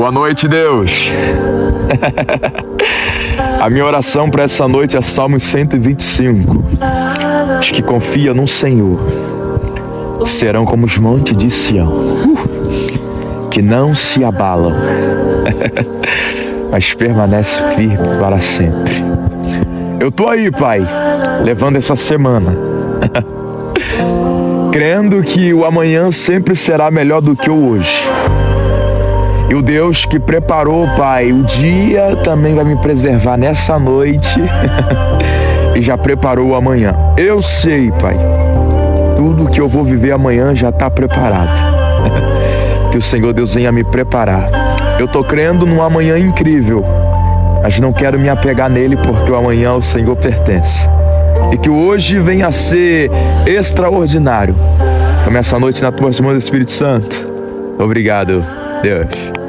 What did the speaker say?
Boa noite, Deus. A minha oração para essa noite é Salmos 125. Os que confiam no Senhor serão como os montes de Sião, que não se abalam, mas permanece firme para sempre. Eu tô aí, Pai, levando essa semana, crendo que o amanhã sempre será melhor do que o hoje. E o Deus que preparou, Pai, o dia também vai me preservar nessa noite e já preparou o amanhã. Eu sei, Pai, tudo que eu vou viver amanhã já está preparado. Que o Senhor Deus venha me preparar. Eu tô crendo num amanhã incrível, mas não quero me apegar nele porque o amanhã ao Senhor pertence. E que hoje venha a ser extraordinário. Começa a noite na tua mão do Espírito Santo. Obrigado, Deus.